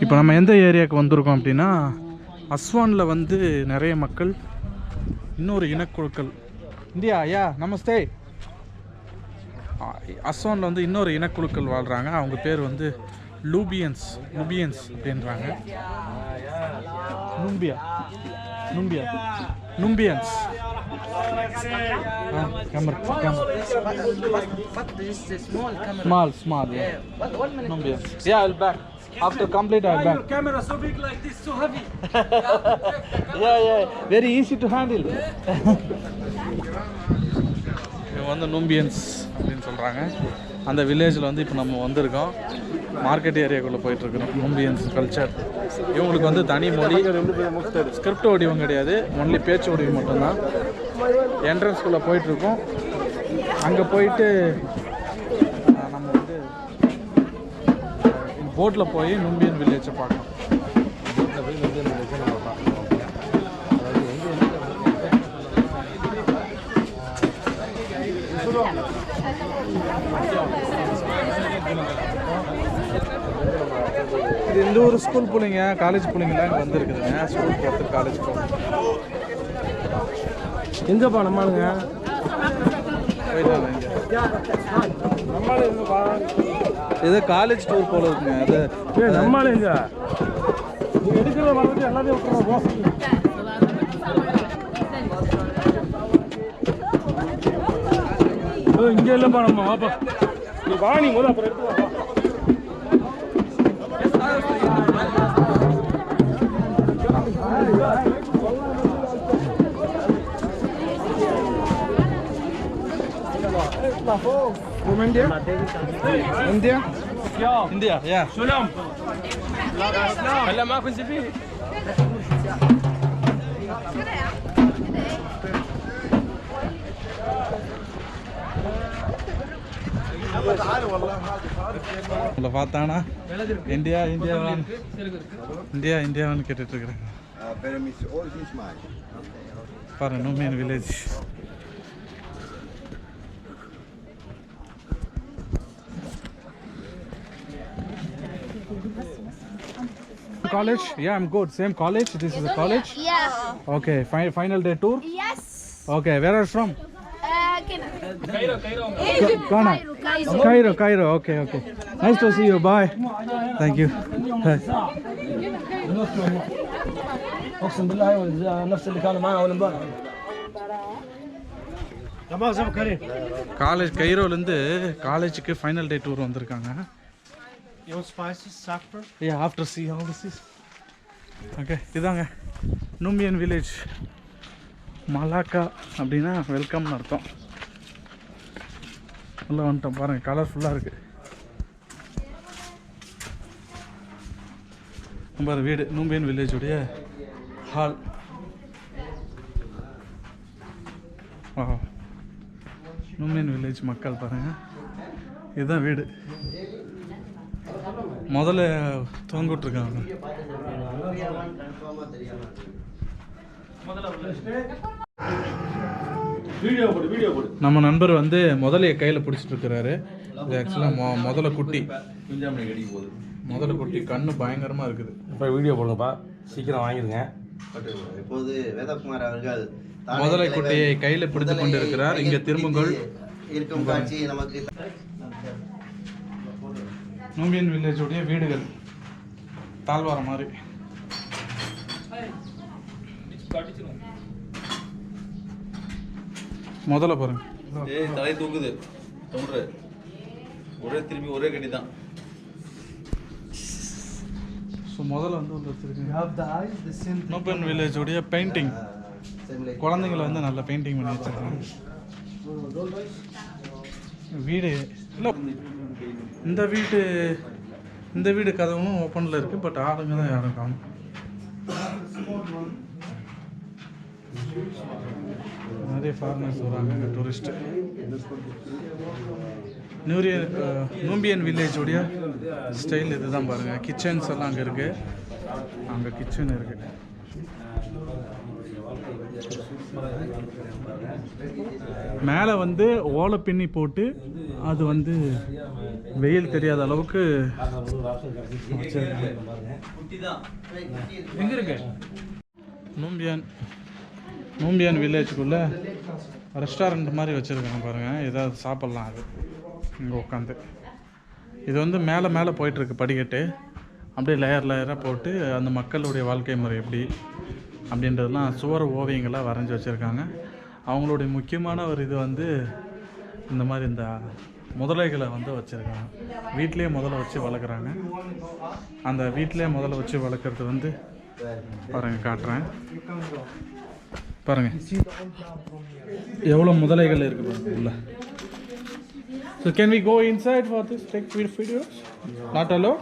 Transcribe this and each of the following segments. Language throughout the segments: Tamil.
இப்போ நம்ம எந்த ஏரியாவுக்கு வந்திருக்கோம் அப்படின்னா, அஸ்வானில் வந்து நிறைய மக்கள், இன்னொரு இனக்குழுக்கள். இந்தியா ஐயா நமஸ்தே. அஸ்வானில் வந்து இன்னொரு இனக்குழுக்கள் வாழ்கிறாங்க. அவங்க பேர் வந்து லூபியன்ஸ் அப்படின்றாங்க. நும்பியன்ஸ். Camera. But this is small camera. Small. Yeah. But 1 minute. Numbians. Yeah, I'll back. After complete, I'll back. Your camera so big like this, so heavy. Yeah. Very easy to handle. இவங்க வந்து நும்பியன்ஸ் அப்படின்னு சொல்கிறாங்க. அந்த வில்லேஜில் வந்து இப்போ நம்ம வந்திருக்கோம். மார்க்கெட் ஏரியாக்குள்ளே போயிட்டுருக்குறோம். நும்பியன்ஸ் கல்ச்சர். இவங்களுக்கு வந்து தனி மொழி, ஸ்கிரிப்ட் வடிவம் கிடையாது, ஒன்லி பேச்சு வடிவம் மட்டும்தான். என்ட்ரன்ஸ்குள்ளே போயிட்டுருக்கோம். அங்கே போயிட்டு நம்ம வந்து போட்டில் போய் நும்பியன் வில்லேஜை பார்க்கலாம். இது இந்த ஒரு ஸ்கூல் பிள்ளைங்க, காலேஜ் பிள்ளைங்களாம் இங்கே வந்துருக்குதுங்க. ஸ்கூல் போகிறது, காலேஜ் போகிறது. எங்கப்பா நம்மளுங்க போயிட்டாங்க இங்கே. இது காலேஜ் டூர் போல இருக்குங்க. அது நம்மளே எங்க எடுக்கிற வரது எல்லாத்தையும் விட்டுருவோம். இங்க இல்லப்பா, நம்ம வாப்பா, நீ வா, நீ முதல்ல அப்புறம் எடுத்து வாப்பா. From India? India, yeah. سلام. هلا معكم زبيب. பார்த்தானா இந்தியாவான்னு கேட்டுட்டு இருக்கிறேன். பாருங்க, நும்பியன் village. College? Yeah, I'm good. Same college? This is a college? Yeah. Okay, final day tour? Yes. Okay, where are you from? Egypt. Ghana. Cairo. Okay. Nice to see you. Bye. Thank you. اقسم بالله نفس اللي كانوا معنا اول امبارح. تمام زي كريم. College கைரோலேருந்து காலேஜுக்கு ஃபைனல் டே டூர் வந்திருக்காங்க. You want spices, saffron? Yeah, after see all this is. Okay, இதாங்க நும்பியன் வில்லேஜ். மலாக்கா அப்படின்னா வெல்கம்னு அர்த்தம். உள்ளே வந்துட்டோம் பாருங்கள், கலர்ஃபுல்லாக இருக்குது. நம்ம வீடு நும்பியன் வில்லேஜுடைய ஹால். நும்பியன் வில்லேஜ் மக்கள் பாருங்கள், இதுதான் வீடு. முதல்ல தூங்கிட்டுருக்காங்க. நம்ம நண்பர் வந்து முதலையை கையில் பிடிச்சிட்டு இருக்கிறாரு. இது ஆக்சுவலாக முதல்ல குட்டி. முதல்ல குட்டி கண்ணு பயங்கரமாக இருக்குது. இப்போ வீடியோ போடுங்கப்பா, சீக்கிரம் வாங்கிடுங்க. இப்போது வேதகுமார் அவர்கள் முதலை குட்டியை கையில் பிடித்து கொண்டு இருக்கிறார். இங்கே திரும்புங்கள். இருக்கும் காட்சி நமக்கு நும்பியன் வில்லேஜுடைய வீடுகள் தாழ்வார மாதிரி. முதல்ல பாருங்க, தலை தூக்குது, ஒரே திரும்பி ஒரே கடி தான். ஸோ முதல்ல வந்து ஒன்று வச்சுருக்கேன். நும்பியன் வில்லேஜுடைய பெயிண்டிங். குழந்தைங்களை வந்து நல்லா பெயிண்டிங் பண்ணி வச்சுருக்காங்க. வீடு இல்லை, இந்த வீடு கதவும் ஓப்பனில் இருக்குது. பட் ஆளுங்க தான் யாரும் காணும். நிறைய ஃபாரினர்ஸ் வராங்க, டூரிஸ்ட்டு. நூம்பியன் வில்லேஜுடைய ஸ்டைல் இது தான் பாருங்கள். கிச்சன்ஸ் எல்லாம் அங்கே இருக்குது. அங்கே கிச்சன் இருக்குது. மேலே வந்து ஓலை பின்னி போட்டு அது வந்து வெயில் தெரியாத அளவுக்கு எங்கே இருக்கு நூம்பியான் வில்லேஜுக்குள்ளே ரெஸ்டாரண்ட் மாதிரி வச்சுருக்காங்க பாருங்கள். ஏதாவது சாப்பிட்லாம் அது இங்கே உட்காந்து. இது வந்து மேலே போயிட்டுருக்கு படிக்கட்டு. அப்படியே லேயராக போட்டு அந்த மக்களுடைய வாழ்க்கை முறை எப்படி அப்படின்றதுலாம் சுவர் ஓவியங்களாக வரைஞ்சி வச்சுருக்காங்க. அவங்களுடைய முக்கியமான ஒரு இது வந்து இந்த மாதிரி இந்த முதலைகளை வந்து வச்சுருக்காங்க. வீட்டிலே முதல்ல வச்சு வளர்க்குறாங்க. அந்த வீட்டிலே முதல்ல வச்சு வளர்க்குறது வந்து பாருங்கள், காட்டுறேன் பாருங்கள் எவ்வளோ முதலைகள் இருக்குது பாருங்கள் உள்ள. So can we go inside for this take videos? Not allowed?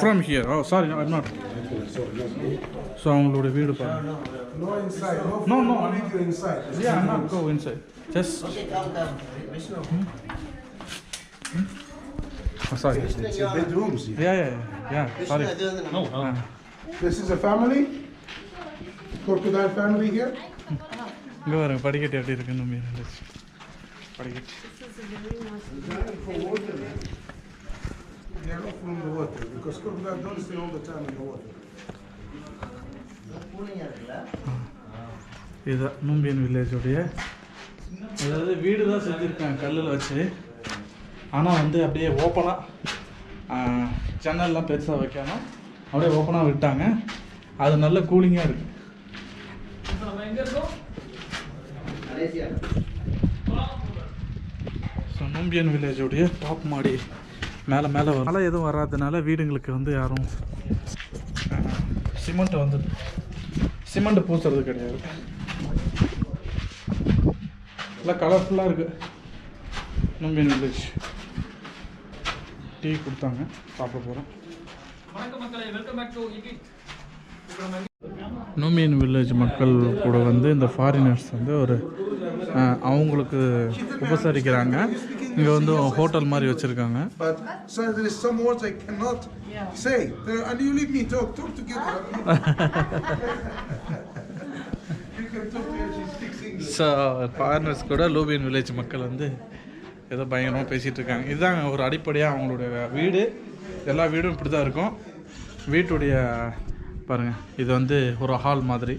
From here. Oh, sorry, I'm not. So அவங்களோட வீடு பாருங்க. No inside. No. Video inside. Yeah, I'm not go inside. Just. Oh, sorry. It's your bedrooms. Yeah. Sorry. No. This is a family. Crocodile family here. இங்கே பாருங்க படிக்கட்டு எப்படி இருக்குன்னு படிக்கட்டு. They are not from the water because crocodile don't stay all the time in the water. இதுதான் நூம்பியன் வில்லேஜோடைய, அதாவது வீடு தான் செஞ்சுருக்காங்க கல்லில் வச்சு. ஆனால் வந்து அப்படியே ஓப்பனாக ஜன்னல்லாம் பெருசாக வைக்காமல் அப்படியே ஓப்பனாக விட்டாங்க. அது நல்ல கூலிங்காக இருக்குது. ஸோ நூம்பியன் வில்லேஜோடைய டாப் மாடி மேலே வரும். மழை எதுவும் வராதனால வீடுங்களுக்கு வந்து யாரும் சிமெண்ட் பூசுறது கிடையாது. எல்லாம் கலர்ஃபுல்லாக இருக்குது. நூம்பியன் வில்லேஜ் டீ கொடுத்தாங்க, சாப்பிட போகிறோம். நூம்பியன் வில்லேஜ் மக்கள் கூட வந்து இந்த ஃபாரினர்ஸ் வந்து ஒரு அவங்களுக்கு உபசரிக்கிறாங்க. இங்கே வந்து ஹோட்டல் மாதிரி வச்சுருக்காங்க. But sir, there is some words I cannot say. And you leave me talk together. You can talk to her, she speaks English. So foreigners கூட நூம்பியன் வில்லேஜ் மக்கள் வந்து ஏதோ பயங்கரமாக பேசிகிட்டு இருக்காங்க. இதுதான் ஒரு அடிப்படையாக அவங்களுடைய வீடு. எல்லா வீடும் இப்படி தான் இருக்கும். வீட்டுடைய பாருங்கள், இது வந்து ஒரு ஹால் மாதிரி.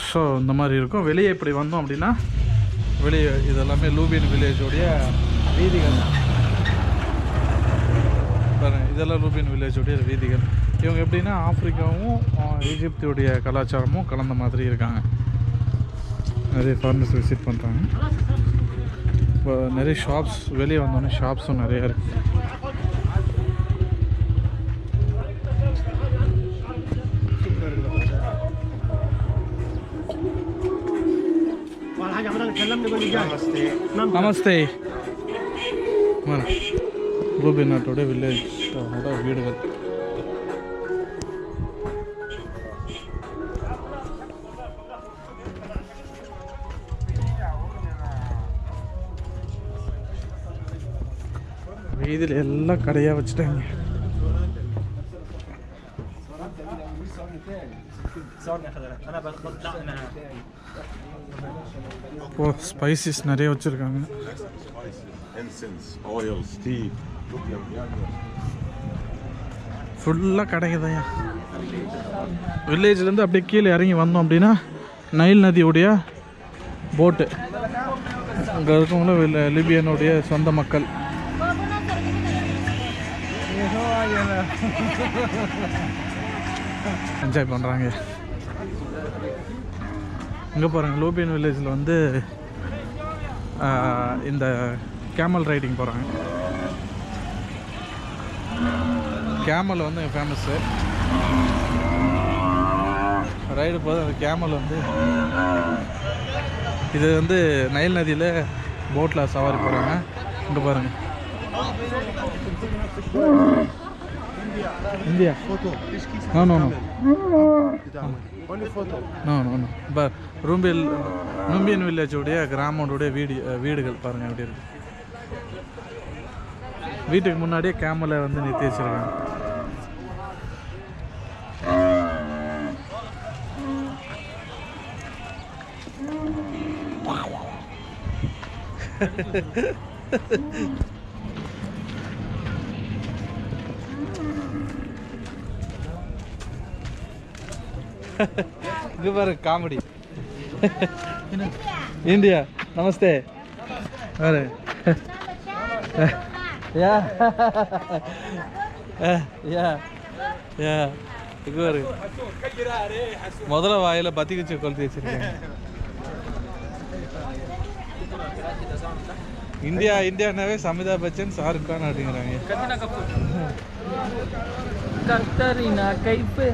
ஸோ இந்த மாதிரி இருக்கும். வெளியே இப்படி வந்தோம் அப்படின்னா வெளியே இதெல்லாமே நூம்பியன் வில்லேஜோடைய வீதிகள் பாருங்கள். இதெல்லாம் நூம்பியன் வில்லேஜோடைய வீதிகள். இவங்க எப்படின்னா ஆப்பிரிக்காவும் ஈஜிப்துடைய கலாச்சாரமும் கலந்த மாதிரி இருக்காங்க. நிறைய ஃபாரினர்ஸ் விசிட் பண்ணுறாங்க. இப்போ நிறைய ஷாப்ஸ், வெளியே வந்தோடனே ஷாப்ஸும் நிறையா இருக்குது. நமஸ்தே. நூம்பியன் நாட்டோட வில்லேஜ் வீடுகள். வீதியில் எல்லாம் கடையாக வச்சுட்டாங்க. இப்போ ஸ்பைசஸ் நிறைய வச்சுருக்காங்க. ஃபுல்லாக கடைக்குதாயா. வில்லேஜ்லேருந்து அப்படியே கீழே இறங்கி வந்தோம் அப்படின்னா நைல் நதியுடைய போட்டு. அங்கே இருக்கவங்களும் லிபியனுடைய சொந்த மக்கள். என்ஜாய் பண்ணுறாங்க. இங்கே பாருங்கள், நூம்பியன் வில்லேஜில் வந்து இந்த கேமல் ரைடிங் போகிறாங்க. கேமல் வந்து ஃபேமஸ்ஸு. ரைடு போது அந்த கேமல் வந்து இது வந்து நைல் நதியில் போட்டில் சவாரி போகிறாங்க. இங்கே பாருங்கள், இந்தியா. இப்போ நூம்பியன் வில்லேஜோடைய கிராமோடைய வீடுகள் பாருங்கள் எப்படி இருக்கு. வீட்டுக்கு முன்னாடியே கேமலை வந்து நிறுத்தி வச்சிருக்காங்க. இங்கே பாரு காமெடி. இந்தியா நமஸ்தே பாரு. யா யா யா இங்கே பாரு. முதல்ல வாயில் பத்தி குச்சி கொளுத்தி வச்சிருக்கேன். இந்தியா இந்தியானாவே அமிதாப் பச்சன், ஷாருக் கான் அப்படிங்கிறாங்க. கத்தரினா கைப்பு